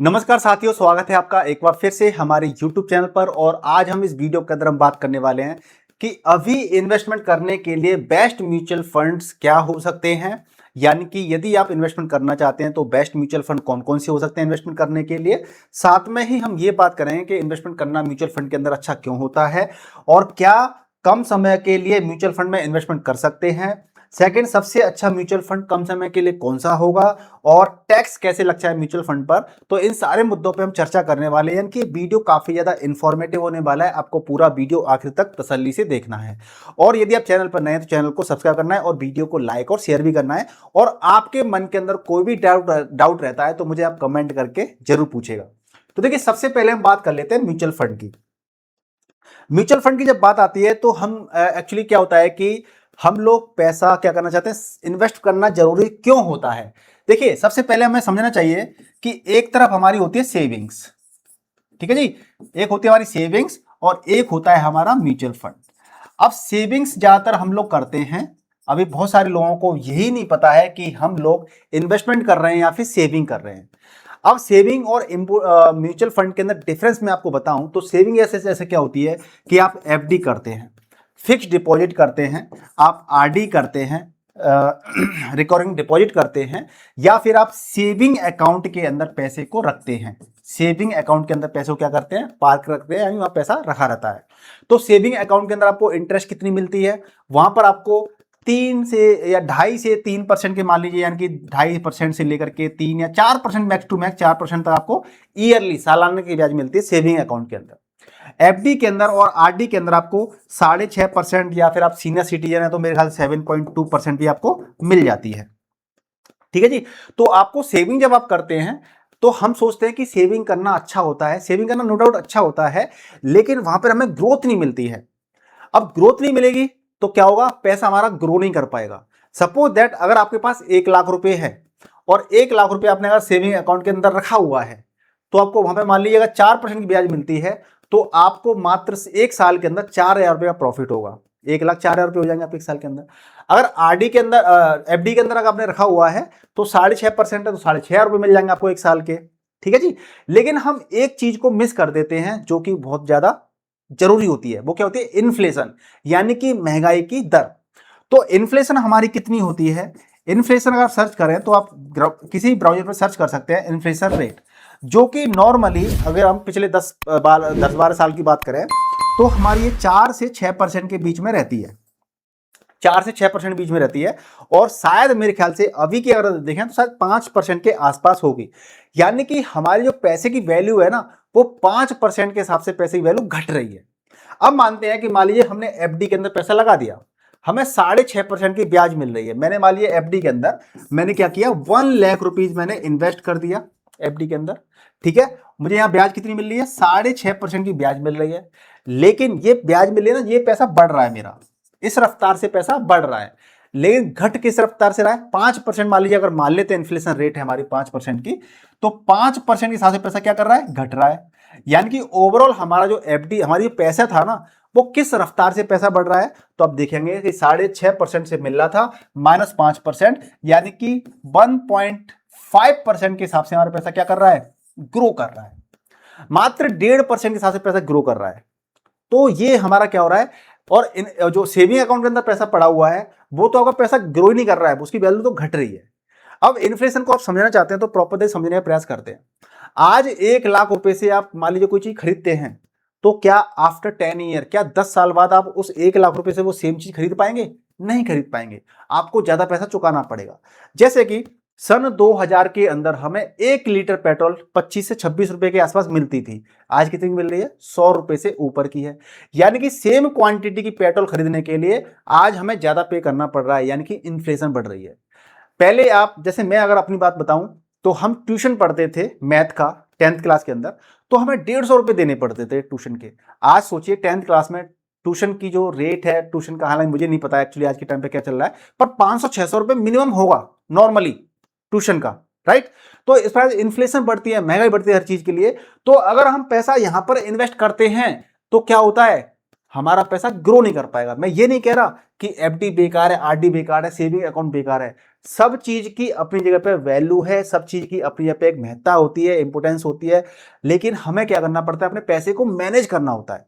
नमस्कार साथियों, स्वागत है आपका एक बार फिर से हमारे YouTube चैनल पर। और आज हम इस वीडियो के अंदर हम बात करने वाले हैं कि अभी इन्वेस्टमेंट करने के लिए बेस्ट म्यूचुअल फंड्स क्या हो सकते हैं। यानी कि यदि आप इन्वेस्टमेंट करना चाहते हैं तो बेस्ट म्यूचुअल फंड कौन कौन से हो सकते हैं इन्वेस्टमेंट करने के लिए। साथ में ही हम ये बात करेंगे कि इन्वेस्टमेंट करना म्यूचुअल फंड के अंदर अच्छा क्यों होता है और क्या कम समय के लिए म्यूचुअल फंड में इन्वेस्टमेंट कर सकते हैं। सेकंड, सबसे अच्छा म्यूचुअल फंड कम समय के लिए कौन सा होगा और टैक्स कैसे लगता है म्यूचुअल फंड पर। तो इन सारे मुद्दों पे हम चर्चा करने वाले हैं। यानी कि वीडियो काफी ज्यादा इंफॉर्मेटिव होने वाला है, आपको पूरा वीडियो आखिर तक तसल्ली से देखना है। और यदि आप चैनल पर नए हैं तो चैनल को सब्सक्राइब करना है और वीडियो को लाइक और शेयर भी करना है। और आपके मन के अंदर कोई भी डाउट रहता है तो मुझे आप कमेंट करके जरूर पूछेगा। तो देखिए, सबसे पहले हम बात कर लेते हैं म्यूचुअल फंड की। म्यूचुअल फंड की जब बात आती है तो हम एक्चुअली क्या होता है कि हम लोग पैसा क्या करना चाहते हैं, इन्वेस्ट करना जरूरी क्यों होता है। देखिए, सबसे पहले हमें समझना चाहिए कि एक तरफ हमारी होती है सेविंग्स, ठीक है जी। एक होती है हमारी सेविंग्स और एक होता है हमारा म्यूचुअल फंड। अब सेविंग्स ज्यादातर हम लोग करते हैं। अभी बहुत सारे लोगों को यही नहीं पता है कि हम लोग इन्वेस्टमेंट कर रहे हैं या फिर सेविंग कर रहे हैं। अब सेविंग और म्यूचुअल फंड के अंदर डिफरेंस मैं आपको बताऊं तो सेविंग ऐसे ऐसे क्या होती है कि आप एफडी करते हैं, फिक्स्ड डिपॉजिट करते हैं, आप आरडी करते हैं, रिकरिंग डिपॉजिट करते हैं, या फिर आप सेविंग अकाउंट के अंदर पैसे को रखते हैं। सेविंग अकाउंट के अंदर पैसे को क्या करते हैं, पार्क रखते हैं, यानी वहां पैसा रखा रहता है। तो सेविंग अकाउंट के अंदर आपको इंटरेस्ट कितनी मिलती है, वहां पर आपको 3 से 2.5 से 3% के, मान लीजिए, यानी कि 2.5% से लेकर के 3 या 4%, मैक्स टू मैक्स 4% तक आपको ईयरली सालाना की ब्याज मिलती है सेविंग अकाउंट के अंदर। एफडी के अंदर और आरडी के अंदर आपको 6.5%, या फिर आप सीनियर सिटीजन है तो मेरे ख्याल 7.2% भी आपको मिल जाती है, ठीक है जी। तो आपको सेविंग जब आप करते हैं तो हम सोचते हैं कि सेविंग करना अच्छा होता है, सेविंग करना नो डाउट अच्छा होता है, लेकिन वहां पर हमें ग्रोथ नहीं मिलती है। अब ग्रोथ नहीं मिलेगी तो क्या होगा, पैसा हमारा ग्रो नहीं कर पाएगा। सपोज दैट अगर आपके पास 1 लाख रुपए है और 1 लाख रुपए आपने अगर सेविंग अकाउंट के अंदर रखा हुआ है तो आपको वहां पे मान लीजिए अगर 4% की ब्याज मिलती है तो आपको मात्र 1 साल के अंदर 4,000 रुपये का प्रॉफिट होगा। 1 लाख 4,000 रुपये हो जाएंगे आप 1 साल के अंदर। अगर आरडी के अंदर, एफडी के अंदर अगर आपने रखा हुआ है तो 6.5% है तो 6,500 रुपये मिल जाएंगे आपको 1 साल के, ठीक है जी। लेकिन हम एक चीज को मिस कर देते हैं जो कि बहुत ज्यादा जरूरी होती है, वो क्या होती है, इन्फ्लेशन, यानी कि महंगाई की दर। तो इन्फ्लेशन हमारी कितनी होती है, इन्फ्लेशन अगर सर्च करें तो आप किसी ब्राउजर पर सर्च कर सकते हैं इन्फ्लेशन रेट, जो कि नॉर्मली अगर हम पिछले 10-12 साल की बात करें तो हमारी ये 4 से 6% के बीच में रहती है। 4 से 6% बीच में रहती है। और शायद मेरे ख्याल से अभी की अगर देखें तो शायद 5% के आसपास होगी। यानी कि हमारी जो पैसे की वैल्यू है ना, वो 5% के हिसाब से पैसे की वैल्यू घट रही है। अब मानते हैं कि मान लीजिए हमने एफडी के अंदर पैसा लगा दिया, हमें 6.5% की ब्याज मिल रही है। मैंने मान लीजिए एफडी के अंदर मैंने क्या किया, 1 लाख रुपीज मैंने इन्वेस्ट कर दिया एफडी के अंदर, ठीक है। मुझे यहाँ ब्याज कितनी मिल रही है, 6.5% की ब्याज मिल रही है। लेकिन ये ब्याज मिल रही है ना, ये पैसा बढ़ रहा है मेरा, इस रफ्तार से पैसा बढ़ रहा है। लेकिन घट किस रफ्तार से रहा है, 5%। मान लीजिए अगर मान लेते हैं इन्फ्लेशन रेट है हमारी 5% की, तो 5% के हिसाब से पैसा क्या कर रहा है, घट रहा है। यानी कि ओवरऑल हमारा जो एफडी, हमारी जो पैसा था ना, वो किस रफ्तार से पैसा बढ़ रहा है, तो आप देखेंगे कि 6.5% से मिल रहा था, -5%, यानी कि 1.5% के हिसाब से हमारा पैसा क्या कर रहा है, ग्रो कर रहा है। मात्र 1.5% के हिसाब से पैसा ग्रो कर रहा है। तो ये हमारा क्या हो रहा है, और जो सेविंग अकाउंट के अंदर पैसा पड़ा हुआ है वो तो आपका पैसा ग्रो ही नहीं कर रहा है, उसकी वैल्यू तो घट रही है। अब इन्फ्लेशन को आप समझना चाहते हैं तो प्रॉपर समझने का प्रयास करते हैं। आज 1 लाख रुपए से आप मान लीजिए कोई चीज खरीदते हैं, तो क्या आफ्टर 10 ईयर, क्या 10 साल बाद आप उस 1 लाख रुपए से वो सेम चीज खरीद पाएंगे, नहीं खरीद पाएंगे। आपको ज्यादा पैसा चुकाना पड़ेगा। जैसे कि सन 2000 के अंदर हमें 1 लीटर पेट्रोल 25 से 26 रुपए के आसपास मिलती थी, आज कितनी मिल रही है, 100 रुपए से ऊपर की है। यानी कि सेम क्वांटिटी की पेट्रोल खरीदने के लिए आज हमें ज्यादा पे करना पड़ रहा है, यानी कि इन्फ्लेशन बढ़ रही है। पहले आप, जैसे मैं अगर अपनी बात बताऊं तो हम ट्यूशन पढ़ते थे मैथ का 10th क्लास के अंदर, तो हमें 150 रुपए देने पड़ते थे ट्यूशन के। आज सोचिए 10th क्लास में ट्यूशन की जो रेट है, ट्यूशन का, हालांकि मुझे नहीं पता एक्चुअली आज के टाइम पे क्या चल रहा है, पर 500-600 रुपए मिनिमम होगा नॉर्मली ट्यूशन का, राइट। तो इस पर इन्फ्लेशन बढ़ती है, महंगाई बढ़ती है हर चीज के लिए। तो अगर हम पैसा यहां पर इन्वेस्ट करते हैं तो क्या होता है, हमारा पैसा ग्रो नहीं कर पाएगा। मैं ये नहीं कह रहा कि एफडी बेकार है, आरडी बेकार है, सेविंग अकाउंट बेकार है। सब चीज की अपनी जगह पे वैल्यू है, सब चीज की अपनी जगह पे एक महत्ता होती है, इंपोर्टेंस होती है, लेकिन हमें क्या करना पड़ता है, अपने पैसे को मैनेज करना होता है।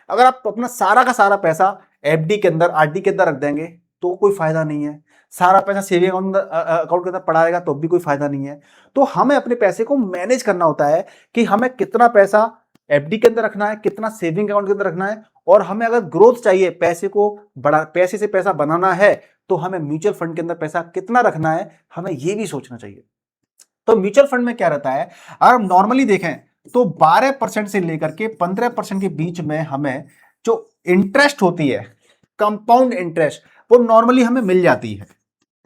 अगर आप अपना सारा का सारा पैसा एफडी के अंदर, आरडी के अंदर रख देंगे तो कोई फायदा नहीं है। सारा पैसा सेविंग अकाउंट के अंदर पड़ा रहेगा तो भी कोई फायदा नहीं है। तो हमें अपने पैसे को मैनेज करना होता है कि हमें कितना पैसा एफडी के अंदर रखना है, कितना सेविंग अकाउंट के अंदर रखना है, और हमें अगर ग्रोथ चाहिए, पैसे को बड़ा, पैसे से पैसा बनाना है, तो हमें म्यूचुअल फंड के अंदर पैसा कितना रखना है, हमें यह भी सोचना चाहिए। तो म्यूचुअल फंड में क्या रहता है, अगर हम नॉर्मली देखें तो 12% से लेकर के 15% के बीच में हमें जो इंटरेस्ट होती है, कंपाउंड इंटरेस्ट, वो नॉर्मली हमें मिल जाती है।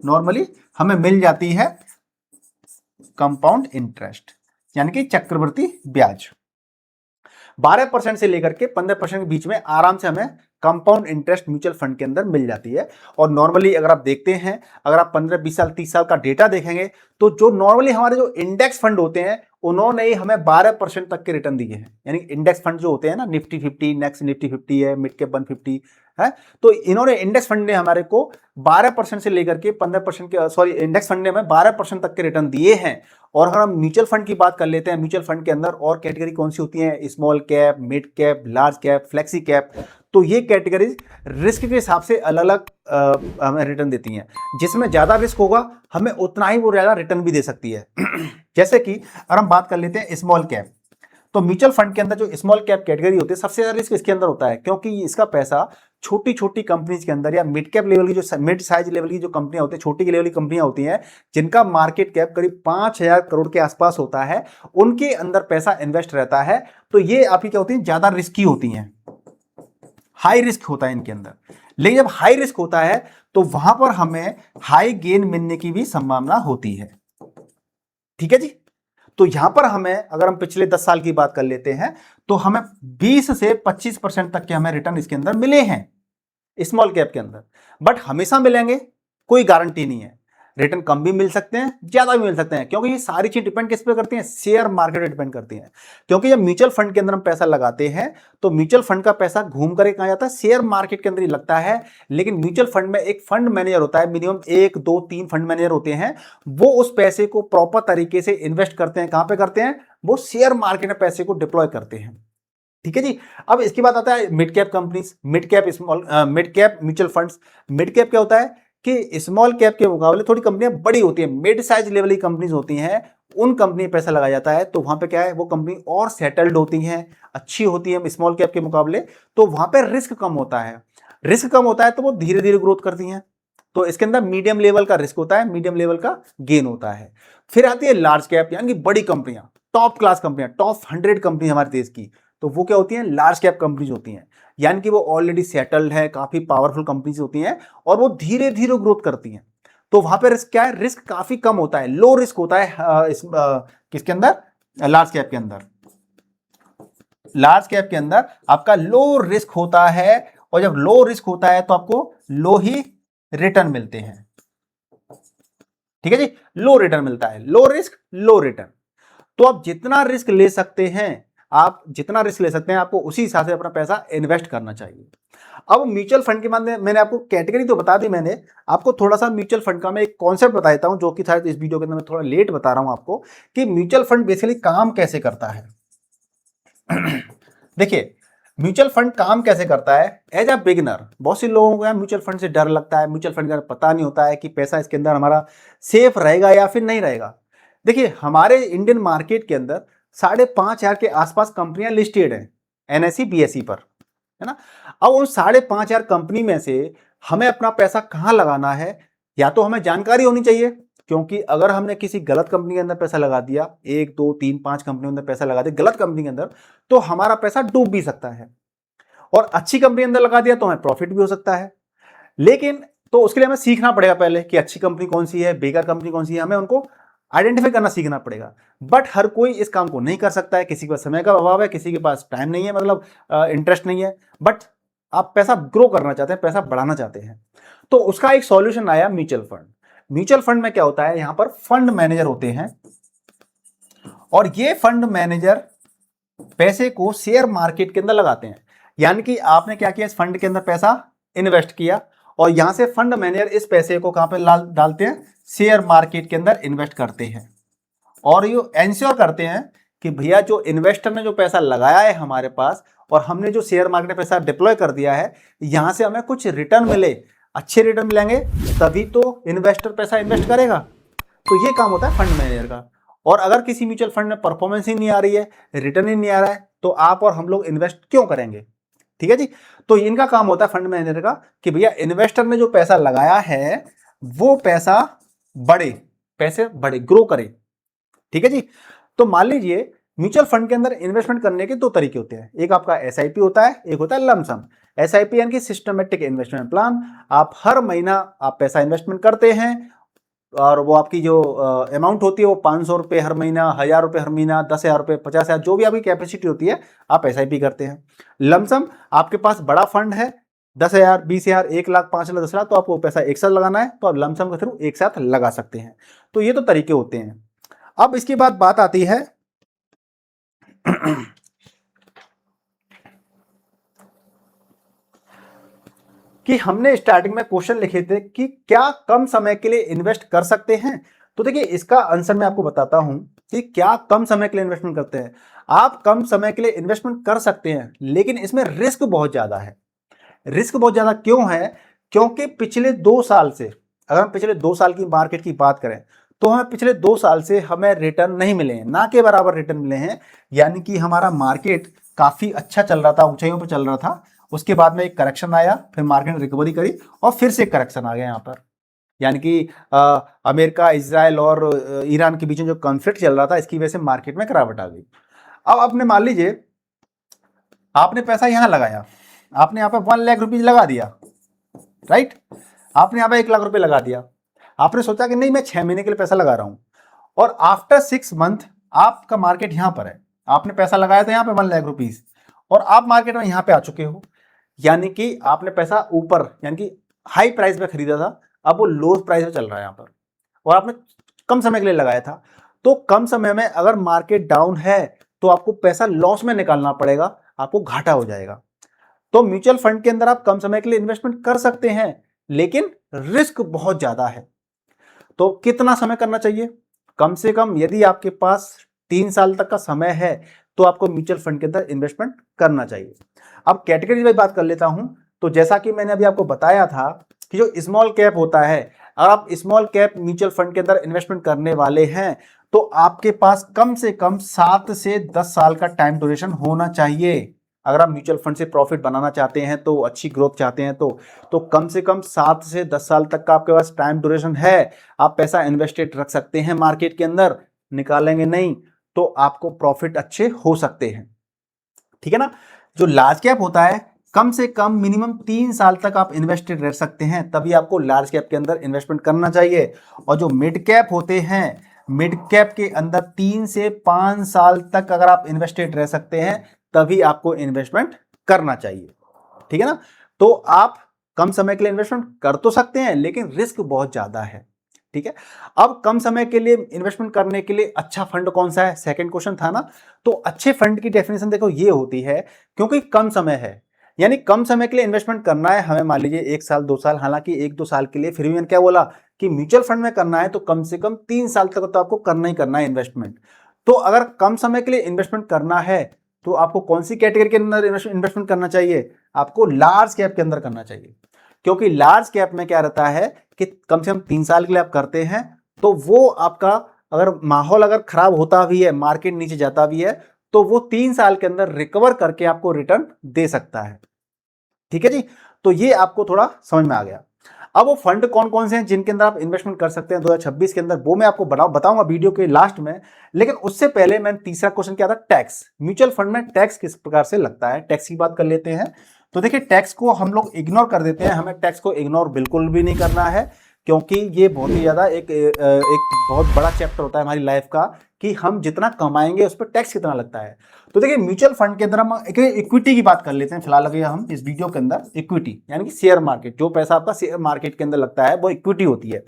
नॉर्मली हमें मिल जाती है कंपाउंड इंटरेस्ट, यानी कि चक्रवृद्धि ब्याज। 12% से लेकर के 15% के बीच में आराम से हमें कंपाउंड इंटरेस्ट म्यूचुअल फंड के अंदर मिल जाती है। और नॉर्मली अगर आप देखते हैं, अगर आप 15, 20 साल, 30 साल का डेटा देखेंगे, तो जो नॉर्मली हमारे जो इंडेक्स फंड होते हैं, उन्होंने ही हमें 12% तक के रिटर्न दिए हैं। यानी इंडेक्स फंड जो होते हैं ना, निफ्टी 50, नेक्स्ट निफ्टी 50 है, मिड कैप 150 है, तो इन्होंने, इंडेक्स फंड ने हमारे को 12% से लेकर के 15% के, सॉरी, इंडेक्स फंड ने हमें 12% तक के रिटर्न दिए हैं। और अगर हम म्यूचुअल फंड की बात कर लेते हैं, म्यूचुअल फंड के अंदर और कैटेगरी कौन सी होती है, small cap, mid cap, large cap, flexi cap, तो ये कैटेगरीज रिस्क के हिसाब से अलग अलग हमें रिटर्न देती हैं। जिसमें ज्यादा रिस्क होगा हमें उतना ही वो ज्यादा रिटर्न भी दे सकती है। जैसे कि अगर हम बात कर लेते हैं स्मॉल कैप, तो म्यूचुअल फंड के अंदर जो स्मॉल कैप कैटेगरी होती है, सबसे ज्यादा रिस्क इसके अंदर होता है, क्योंकि इसका पैसा छोटी छोटी कंपनीज के अंदर या मिड कैप लेवल की, जो मिड साइज लेवल की जो कंपनियां होती है, छोटी लेवल की कंपनियां होती हैं, जिनका मार्केट कैप करीब 5,000 करोड़ के आसपास होता है, उनके अंदर पैसा इन्वेस्ट रहता है। तो ये आपकी क्या होती है, ज्यादा रिस्की होती हैं, हाई रिस्क होता है इनके अंदर। लेकिन जब हाई रिस्क होता है तो वहां पर हमें हाई गेन मिलने की भी संभावना होती है। ठीक है जी। तो यहां पर हमें, अगर हम पिछले 10 साल की बात कर लेते हैं, तो हमें 20 से 25% तक के हमें रिटर्न इसके अंदर मिले हैं स्मॉल कैप के अंदर। बट हमेशा मिलेंगे कोई गारंटी नहीं है, रिटर्न कम भी मिल सकते हैं, ज्यादा भी मिल सकते हैं, क्योंकि ये सारी चीज डिपेंड किस पे करती हैं, शेयर मार्केट पे डिपेंड करती हैं। क्योंकि जब म्यूचुअल फंड के अंदर हम पैसा लगाते हैं, तो म्यूचुअल फंड का पैसा घूम कर कहां जाता है, शेयर मार्केट के अंदर ही लगता है। लेकिन म्यूचुअल फंड में एक फंड मैनेजर होता है, मिनिमम 1, 2, 3 फंड मैनेजर होते हैं, वो उस पैसे को प्रॉपर तरीके से इन्वेस्ट करते हैं। कहां पे करते हैं, वो शेयर मार्केट में पैसे को डिप्लॉय करते हैं। ठीक है जी। अब इसके बाद आता है mid cap companies, mid cap small, mid cap mutual funds. Mid cap क्या होता है कि स्मॉल कैप के मुकाबले थोड़ी कंपनियां बड़ी होती हैं, मिड साइज लेवल की कंपनीज होती हैं, उन कंपनी में पैसा लगाया जाता है। तो वहां पे क्या है, वो कंपनी और सेटल्ड होती हैं, अच्छी होती है स्मॉल कैप के मुकाबले, तो वहां पे रिस्क कम होता है। रिस्क कम होता है तो वो धीरे धीरे ग्रोथ करती हैं। तो इसके अंदर मीडियम लेवल का रिस्क होता है, मीडियम लेवल का गेन होता है। फिर आती है लार्ज कैप, यानी कि बड़ी कंपनियां, टॉप क्लास कंपनियां, टॉप 100 कंपनी हमारे देश की, तो वो क्या होती हैं, लार्ज कैप कंपनीज होती हैं। यानी कि वो ऑलरेडी सेटल्ड है, काफी पावरफुल कंपनीज होती हैं, और वो धीरे धीरे ग्रोथ करती हैं। तो वहां पे रिस्क क्या है, रिस्क काफी कम होता है, लो रिस्क होता है। किसके अंदर, लार्ज कैप के अंदर। लार्ज कैप के अंदर आपका लो रिस्क होता है, और जब लो रिस्क होता है तो आपको लो ही रिटर्न मिलते हैं। ठीक है जी, लो रिटर्न मिलता है, लो रिस्क लो रिटर्न। तो आप जितना रिस्क ले सकते हैं, आप जितना रिस्क ले सकते हैं, आपको उसी हिसाब से अपना पैसा इन्वेस्ट करना चाहिए। अब म्यूचुअल फंड के बाद मैंने आपको कैटेगरी तो बता दी, मैंने आपको थोड़ा सा म्यूचुअल फंड का मैं एक कॉन्सेप्ट बता देता हूं, जो कि शायद इस वीडियो के अंदर मैं थोड़ा लेट बता रहा हूं आपको, कि म्यूचुअल फंड बेसिकली काम कैसे करता है। देखिए, म्यूचुअल फंड काम कैसे करता है। एज अ बिगिनर बहुत से लोगों को म्यूचुअल फंड से डर लगता है, म्यूचुअल फंड का पता नहीं होता है कि पैसा इसके अंदर हमारा सेफ रहेगा या फिर नहीं रहेगा। देखिए, हमारे इंडियन मार्केट के अंदर 5,500 के आसपास कंपनियां लिस्टेड हैं एनएसई बीएसई पर, है ना। अब उन 5,500 कंपनी में से हमें अपना पैसा कहां लगाना है, या तो हमें जानकारी होनी चाहिए, क्योंकि अगर हमने किसी गलत कंपनी के अंदर पैसा लगा दिया, 1, 2, 3, 5 कंपनी के अंदर पैसा लगा दिया गलत कंपनी के अंदर, तो हमारा पैसा डूब भी सकता है। और अच्छी कंपनी के अंदर लगा दिया तो हमें प्रॉफिट भी हो सकता है। लेकिन तो उसके लिए हमें सीखना पड़ेगा पहले कि अच्छी कंपनी कौन सी है, बेकार कंपनी कौन सी है, हमें उनको आइडेंटिफाई करना सीखना पड़ेगा। बट हर कोई इस काम को नहीं कर सकता है, किसी के पास समय का अभाव है, किसी के पास टाइम नहीं है, मतलब इंटरेस्ट नहीं है, बट आप पैसा ग्रो करना चाहते हैं, पैसा बढ़ाना चाहते हैं, तो उसका एक सॉल्यूशन आया म्यूचुअल फंड। म्यूचुअल फंड में क्या होता है, यहां पर फंड मैनेजर होते हैं, और ये फंड मैनेजर पैसे को शेयर मार्केट के अंदर लगाते हैं। यानी कि आपने क्या किया, इस फंड के अंदर पैसा इन्वेस्ट किया और यहां से फंड मैनेजर इस पैसे को कहां पे डालते हैं, शेयर मार्केट के अंदर इन्वेस्ट करते हैं और ये एंश्योर करते हैं कि भैया जो इन्वेस्टर ने जो पैसा लगाया है हमारे पास और हमने जो शेयर मार्केट में पैसा डिप्लॉय कर दिया है, यहां से हमें कुछ रिटर्न मिले, अच्छे रिटर्न मिलेंगे तभी तो इन्वेस्टर पैसा इन्वेस्ट करेगा। तो ये काम होता है फंड मैनेजर का। और अगर किसी म्यूचुअल फंड में परफॉर्मेंस ही नहीं आ रही है, रिटर्न ही नहीं आ रहा है, तो आप और हम लोग इन्वेस्ट क्यों करेंगे? ठीक है जी। तो इनका काम होता है फंड मैनेजर का कि भैया इन्वेस्टर ने जो पैसा लगाया है वो पैसा बढ़े, पैसे बढ़े, ग्रो करे। ठीक है जी। तो मान लीजिए म्यूचुअल फंड के अंदर इन्वेस्टमेंट करने के दो तरीके होते हैं, एक आपका एसआईपी होता है, एक होता है लमसम। एसआईपी यानी कि सिस्टमेटिक इन्वेस्टमेंट प्लान, आप हर महीना आप पैसा इन्वेस्टमेंट करते हैं और वो आपकी जो अमाउंट होती है वो 500 रुपये हर महीना, 1000 रुपये हर महीना, 10,000 रुपये, 50,000, जो भी आपकी कैपेसिटी होती है आप एसआईपी करते हैं। लमसम आपके पास बड़ा फंड है 10,000, 20,000, 1 लाख, 5 लाख, 10 लाख, तो आपको पैसा एक साथ लगाना है तो आप लमसम के थ्रू एक साथ लगा सकते हैं। तो ये तो तरीके होते हैं। अब इसके बाद बात आती है कि हमने स्टार्टिंग में क्वेश्चन लिखे थे कि क्या कम समय के लिए इन्वेस्ट कर सकते हैं। तो देखिए इसका आंसर मैं आपको बताता हूं कि क्या कम समय के लिए इन्वेस्टमेंट करते हैं। आप कम समय के लिए इन्वेस्टमेंट कर सकते हैं लेकिन इसमें रिस्क बहुत ज्यादा है। रिस्क बहुत ज्यादा क्यों है? क्योंकि पिछले 2 साल से, अगर हम पिछले 2 साल की मार्केट की बात करें तो हमें पिछले 2 साल से हमें रिटर्न नहीं मिले हैं, ना के बराबर रिटर्न मिले हैं। यानी कि हमारा मार्केट काफी अच्छा चल रहा था, ऊंचाइयों पर चल रहा था, उसके बाद में एक करेक्शन आया, फिर मार्केट ने रिकवरी करी और फिर से एक करेक्शन आ गया यहाँ पर। यानी कि अमेरिका, इजराइल और ईरान के बीच में जो कॉन्फ्लिक्ट चल रहा था इसकी वजह से मार्केट में गिरावट आ गई। अब आपने मान लीजिए आपने पैसा यहां लगाया, आपने यहाँ पे 1 लाख रुपीज लगा दिया, राइट। आपने यहाँ पे 1 लाख रुपए लगा दिया, आपने सोचा कि नहीं मैं 6 महीने के लिए पैसा लगा रहा हूं और आफ्टर 6 मंथ आपका मार्केट यहां पर है, आपने पैसा लगाया था यहाँ पे 1 लाख रुपीज और आप मार्केट में यहां पे आ चुके हो। यानी कि आपने पैसा ऊपर यानी कि हाई प्राइस पे खरीदा था, अब वो लो प्राइस पे चल रहा है यहाँ पर और आपने कम समय के लिए लगाया था। तो कम समय में अगर मार्केट डाउन है तो आपको पैसा लॉस में निकालना पड़ेगा, आपको घाटा हो जाएगा। तो म्यूचुअल फंड के अंदर आप कम समय के लिए इन्वेस्टमेंट कर सकते हैं लेकिन रिस्क बहुत ज्यादा है। तो कितना समय करना चाहिए? कम से कम यदि आपके पास 3 साल तक का समय है तो आपको म्यूचुअल फंड के अंदर इन्वेस्टमेंट करना चाहिए। अब कैटेगरी वाइज बात कर लेता हूं। तो जैसा कि मैंने अभी आपको बताया था कि जो स्मॉल कैप होता है, अगर आप स्मॉल कैप म्यूचुअल फंड के अंदर इन्वेस्टमेंट करने वाले हैं तो आपके पास कम से कम 7 से 10 साल का टाइम ड्यूरेशन होना चाहिए। अगर आप म्यूचुअल फंड से प्रॉफिट बनाना चाहते हैं तो अच्छी ग्रोथ चाहते हैं तो कम से कम 7 से 10 साल तक का आपके पास टाइम ड्यूरेशन है, आप पैसा इन्वेस्टेड रख सकते हैं मार्केट के अंदर। निकालेंगे नहीं तो आपको प्रॉफिट अच्छे हो सकते हैं, ठीक है ना। जो लार्ज कैप होता है कम से कम मिनिमम 3 साल तक आप इन्वेस्टेड रह सकते हैं, तभी आपको लार्ज कैप के अंदर इन्वेस्टमेंट करना चाहिए। और जो मिड कैप होते हैं, मिड कैप के अंदर 3 से 5 साल तक अगर आप इन्वेस्टेड रह सकते हैं तभी आपको इन्वेस्टमेंट करना चाहिए, ठीक है ना। तो आप कम समय के लिए इन्वेस्टमेंट कर तो सकते हैं लेकिन रिस्क बहुत ज्यादा है, ठीक है। अब कम समय के लिए इन्वेस्टमेंट करने के लिए अच्छा फंड कौन सा है, सेकंड क्वेश्चन था ना। तो अच्छे फंड की डेफिनेशन देखो ये होती है, क्योंकि कम समय है यानी कम समय के लिए इन्वेस्टमेंट करना है हमें, मान लीजिए 1 साल 2 साल, हालांकि 1-2 साल के लिए, फिर भी मैंने क्या बोला कि म्यूचुअल फंड में करना है तो कम से कम 3 साल तक तो आपको करना ही करना है इन्वेस्टमेंट। तो अगर कम समय के लिए इन्वेस्टमेंट करना है तो आपको कौन सी कैटेगरी के अंदर इन्वेस्टमेंट करना चाहिए? आपको लार्ज कैप के अंदर करना चाहिए, क्योंकि लार्ज कैप में क्या रहता है कि कम से कम 3 साल के लिए आप करते हैं तो वो आपका अगर माहौल अगर खराब होता भी है, मार्केट नीचे जाता भी है, तो वो 3 साल के अंदर रिकवर करके आपको रिटर्न दे सकता है, ठीक है जी। तो ये आपको थोड़ा समझ में आ गया। अब वो फंड कौन कौन से हैं जिनके अंदर आप इन्वेस्टमेंट कर सकते हैं 2026 के अंदर, वो मैं आपको बताऊंगा वीडियो के लास्ट में। लेकिन उससे पहले मैंने तीसरा क्वेश्चन क्या था, टैक्स। म्यूचुअल फंड में टैक्स किस प्रकार से लगता है, टैक्स की बात कर लेते हैं। तो देखिए टैक्स को हम लोग इग्नोर कर देते हैं, हमें टैक्स को इग्नोर बिल्कुल भी नहीं करना है, क्योंकि ये बहुत ही ज्यादा एक बहुत बड़ा चैप्टर होता है हमारी लाइफ का कि हम जितना कमाएंगे उस पर टैक्स कितना लगता है। तो देखिए म्यूचुअल फंड के अंदर हम इक्विटी की बात कर लेते हैं फिलहाल अभी हम इस वीडियो के अंदर। इक्विटी यानी कि शेयर मार्केट, जो पैसा आपका शेयर मार्केट के अंदर लगता है वो इक्विटी होती है,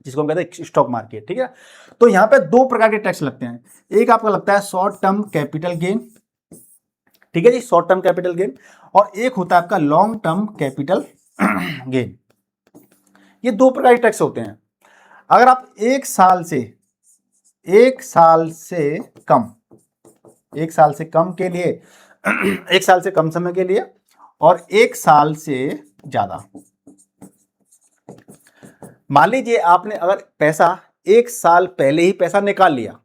जिसको हम कहते हैं स्टॉक मार्केट, ठीक है। तो यहाँ पे 2 प्रकार के टैक्स लगते हैं, एक आपका लगता है शॉर्ट टर्म कैपिटल गेन, ठीक है जी, शॉर्ट टर्म कैपिटल गेन, और एक होता है आपका लॉन्ग टर्म कैपिटल गेन। ये दो प्रकार के टैक्स होते हैं। अगर आप एक साल से कम, एक साल से कम के लिए एक साल से कम समय के लिए और एक साल से ज्यादा, मान लीजिए आपने अगर पैसा एक साल पहले ही पैसा निकाल लिया,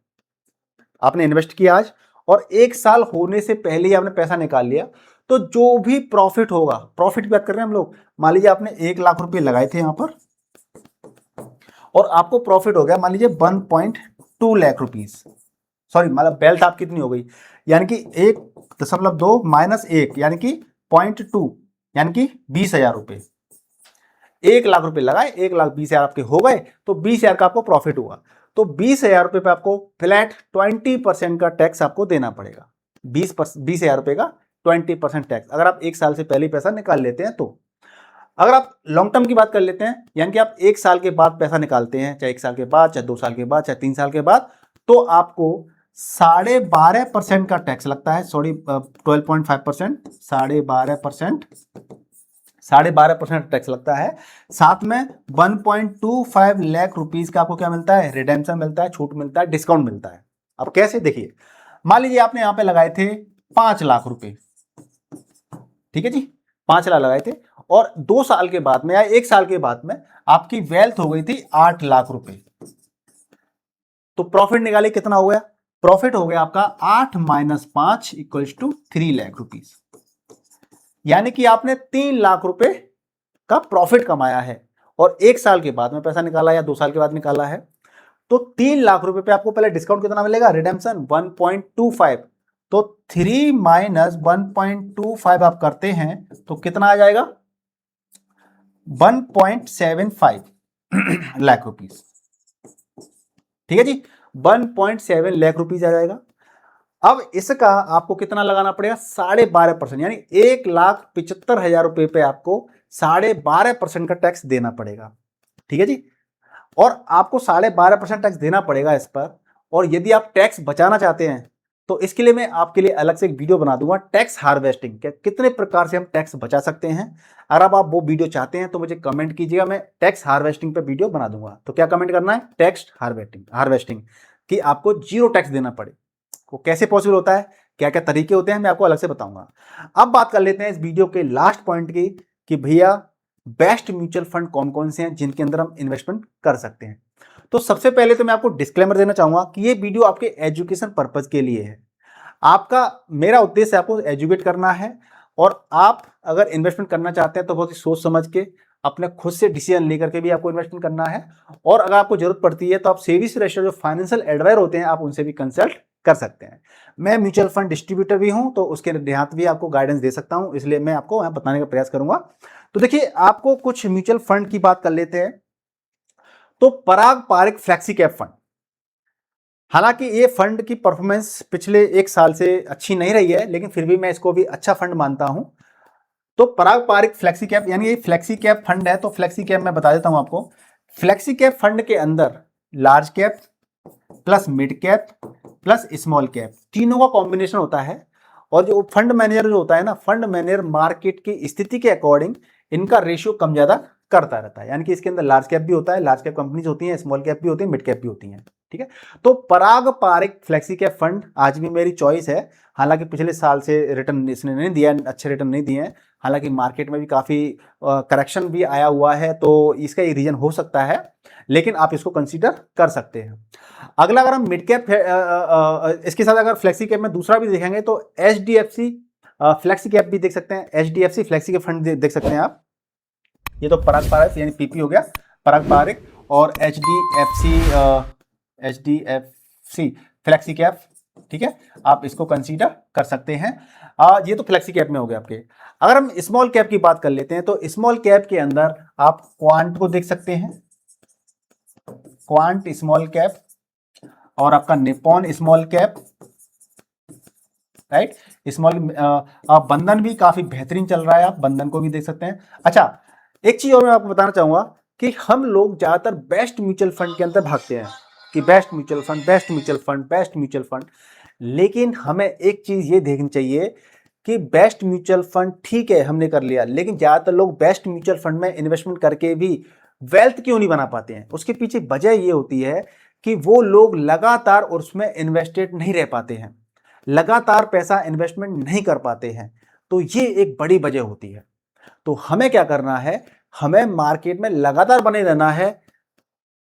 आपने इन्वेस्ट किया आज और एक साल होने से पहले ही आपने पैसा निकाल लिया, तो जो भी प्रॉफिट होगा, प्रॉफिट की बात कर रहे हैं हम लोग, मान लीजिए आपने 1,00,000 लगाए थे यहां पर और आपको प्रॉफिट हो गया मान लीजिए 1.2 लाख रुपीज, सॉरी मतलब वेल्थ आप कितनी हो गई, यानी कि 1.2 माइनस 1 यानी कि 0.2 यानी कि 20,000 रुपए। 1,00,000 रुपए लगाए, 1,20,000 आपके हो गए, तो 20,000 का आपको प्रॉफिट हुआ, तो 20,000 रुपए पे आपको फ्लैट 20% का टैक्स आपको देना पड़ेगा। 20,000 रुपए का 20% टैक्स, अगर आप एक साल से पहले पैसा निकाल लेते हैं तो। अगर आप लॉन्ग टर्म की बात कर लेते हैं, यानी कि आप एक साल के बाद पैसा निकालते हैं, चाहे 1 साल के बाद, चाहे 2 साल के बाद, चाहे 3 साल के बाद, तो आपको 12.5% का टैक्स लगता है, सॉरी 12.5%, 12.5% टैक्स लगता है। साथ में 1.25 लाख रुपीज का आपको क्या मिलता है, रिडेम्पशन मिलता है, छूट मिलता है, डिस्काउंट मिलता है। अब कैसे, देखिए मान लीजिए आपने यहां पे लगाए थे 5 लाख रुपए, ठीक है जी, 5 लाख लगाए थे और 2 साल के बाद में या 1 साल के बाद में आपकी वेल्थ हो गई थी 8 लाख रुपए, तो प्रॉफिट निकालिए कितना हो गया, प्रॉफिट हो गया आपका 8 minus 5 equals to 3 lakh rupees, यानी कि आपने 3 लाख रुपए का प्रॉफिट कमाया है और 1 साल के बाद में पैसा निकाला या 2 साल के बाद निकाला है, तो 3 लाख रुपए पे आपको पहले डिस्काउंट कितना मिलेगा, रिडेम्पशन 1.25, तो 3 माइनस 1.25 आप करते हैं तो कितना आ जाएगा, 1.75 लाख रुपीज, ठीक है जी, 1.7 लाख रुपीज आ जाएगा। अब इसका आपको कितना लगाना पड़ेगा, 12.5%, यानी 1,75,000 रुपए पे आपको 12.5% का टैक्स देना पड़ेगा, ठीक है जी। और आपको 12.5% टैक्स देना पड़ेगा इस पर, और यदि आप टैक्स बचाना चाहते हैं तो इसके लिए मैं आपके लिए अलग से एक वीडियो बना दूंगा, टैक्स हार्वेस्टिंग, कितने प्रकार से हम टैक्स बचा सकते हैं। अगर आप वो वीडियो चाहते हैं तो मुझे कमेंट कीजिएगा, मैं टैक्स हार्वेस्टिंग पे वीडियो बना दूंगा। तो क्या कमेंट करना है, टैक्स हार्वेस्टिंग कि आपको जीरो टैक्स देना पड़े, वो कैसे पॉसिबल होता है, क्या क्या तरीके होते हैं, मैं आपको अलग से बताऊंगा। अब बात कर लेते हैं इस वीडियो के लास्ट पॉइंट की कि भैया बेस्ट म्यूचुअल फंड कौन कौन से हैं जिनके अंदर हम इन्वेस्टमेंट कर सकते हैं। तो सबसे पहले तो मैं आपको डिस्क्लेमर देना चाहूंगा कि ये वीडियो आपके एजुकेशन पर्पज के लिए है, आपका मेरा उद्देश्य आपको एजुकेट करना है, और आप अगर इन्वेस्टमेंट करना चाहते हैं तो बहुत ही सोच समझ के अपने खुद से डिसीजन लेकर के भी आपको इन्वेस्टमेंट करना है, और अगर आपको जरूरत पड़ती है तो आप सेबी से रजिस्टर्ड जो फाइनेंशियल एडवाइजर होते हैं आप उनसे भी कंसल्ट कर सकते हैं। मैं म्यूचुअल फंड डिस्ट्रीब्यूटर भी हूं, तो उसके देहात भी आपको गाइडेंस दे सकता हूं, इसलिए मैं आपको यहाँ बताने का प्रयास करूंगा। तो देखिए, आपको कुछ म्यूचुअल फंड की बात कर लेते हैं। तो पराग पारिक फ्लेक्सी कैप फंड, हालांकि ये फंड की परफॉर्मेंस पिछले 1 साल से अच्छी नहीं रही है, लेकिन फिर भी मैं इसको भी अच्छा फंड मानता हूं। तो पराग पारिक फ्लेक्सी कैप, यानी ये फ्लेक्सी कैप फंड है। तो फ्लेक्सी कैप मैं बता देता हूं आपको, फ्लेक्सी कैप फंड के अंदर large cap plus mid cap plus small cap तीनों का कॉम्बिनेशन होता है, और जो फंड मैनेजर जो होता है ना, फंड मैनेजर मार्केट की स्थिति के अकॉर्डिंग इनका रेशियो कम ज्यादा करता रहता है, यानी कि इसके अंदर लार्ज कैप भी होता है, लार्ज कैप कंपनीज होती हैं, स्मॉल कैप भी होती है, मिड कैप भी होती हैं, ठीक है। तो पराग पारिक फ्लेक्सी कैप फंड आज भी मेरी चॉइस है, हालांकि पिछले साल से रिटर्न इसने नहीं दिया, अच्छे रिटर्न नहीं दिए हैं, हालांकि मार्केट में भी काफी करेक्शन भी आया हुआ है, तो इसका ये रीजन हो सकता है, लेकिन आप इसको कंसीडर कर सकते हैं। अगला अगर हम मिड कैप इसके साथ अगर फ्लेक्सी कैप में दूसरा भी देखेंगे तो HDFC फ्लेक्सी कैप भी देख सकते हैं, HDFC फ्लेक्सी के फंड देख सकते हैं आप। ये तो पराग पारिक यानी PP हो गया, पराग पारिक, और HDFC फ्लेक्सी कैप, ठीक है, आप इसको कंसीडर कर सकते हैं। ये तो फ्लेक्सी कैप में हो गया आपके। अगर हम स्मॉल कैप की बात कर लेते हैं तो स्मॉल कैप के अंदर आप क्वांट को देख सकते हैं, क्वांट स्मॉल कैप, और आपका Nippon small cap, right, small. बंधन भी काफी बेहतरीन चल रहा है, आप बंधन को भी देख सकते हैं। अच्छा, एक चीज और मैं आपको बताना चाहूंगा कि हम लोग ज्यादातर बेस्ट म्यूचुअल फंड के अंदर भागते हैं कि best mutual fund, best mutual fund, best mutual fund, लेकिन हमें एक चीज ये देखनी चाहिए कि बेस्ट म्यूचुअल फंड ठीक है हमने कर लिया, लेकिन ज्यादातर लोग बेस्ट म्यूचुअल फंड में इन्वेस्टमेंट करके भी वेल्थ क्यों नहीं बना पाते हैं? उसके पीछे वजह ये होती है कि वो लोग लगातार उसमें इन्वेस्टेड नहीं रह पाते हैं, लगातार पैसा इन्वेस्टमेंट नहीं कर पाते हैं। तो ये एक बड़ी वजह होती है। तो हमें क्या करना है, हमें मार्केट में लगातार बने रहना है,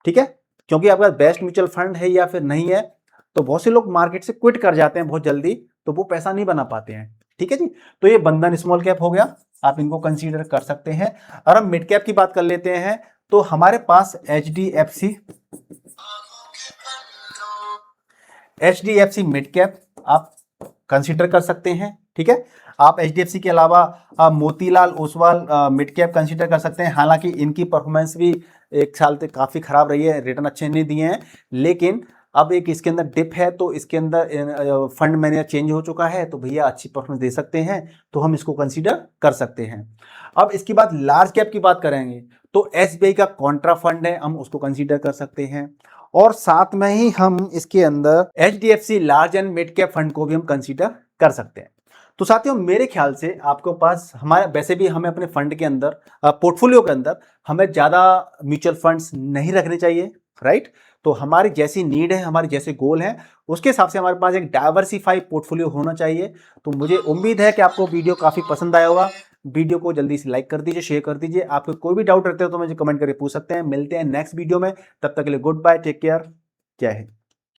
ठीक है। क्योंकि आपका बेस्ट म्यूचुअल फंड है या फिर नहीं है, तो बहुत से लोग मार्केट से क्विट कर जाते हैं बहुत जल्दी, तो वो पैसा नहीं बना पाते हैं, ठीक है जी। तो ये बंधन स्मॉल कैप हो गया, आप इनको कंसीडर कर सकते हैं। और हम मिड कैप की बात कर लेते हैं, तो हमारे पास एचडीएफसी मिड कैप आप कंसीडर कर सकते हैं, ठीक है। आप एचडीएफसी के अलावा Motilal Oswal mid cap consider कर सकते हैं। हालांकि इनकी परफॉर्मेंस भी एक साल तक काफी खराब रही है, रिटर्न अच्छे नहीं दिए हैं, लेकिन अब एक इसके अंदर डिप है, तो इसके अंदर फंड मैनेजर चेंज हो चुका है, तो भैया अच्छी परफॉर्मेंस दे सकते हैं, तो हम इसको कंसीडर कर सकते हैं। अब इसके बाद लार्ज कैप की बात करेंगे, तो एसबीआई का कॉन्ट्रा फंड है, हम उसको कंसीडर कर सकते हैं। और साथ में ही हम इसके अंदर HDFC large and mid cap fund को भी हम कंसीडर कर सकते हैं। तो साथियों, मेरे ख्याल से आपके पास हमारे वैसे भी हमें अपने फंड के अंदर पोर्टफोलियो के अंदर हमें ज्यादा म्यूचुअल फंड्स नहीं रखने चाहिए, राइट। तो हमारी जैसी नीड है, हमारे जैसे गोल है, उसके हिसाब से हमारे पास एक डाइवर्सिफाइड पोर्टफोलियो होना चाहिए। तो मुझे उम्मीद है कि आपको वीडियो काफी पसंद आया होगा। वीडियो को जल्दी से लाइक कर दीजिए, शेयर कर दीजिए। आपको कोई भी डाउट रहते हो तो मुझे कमेंट करके पूछ सकते हैं। मिलते हैं नेक्स्ट वीडियो में, तब तक के लिए गुड बाय, टेक केयर, जय हिंद।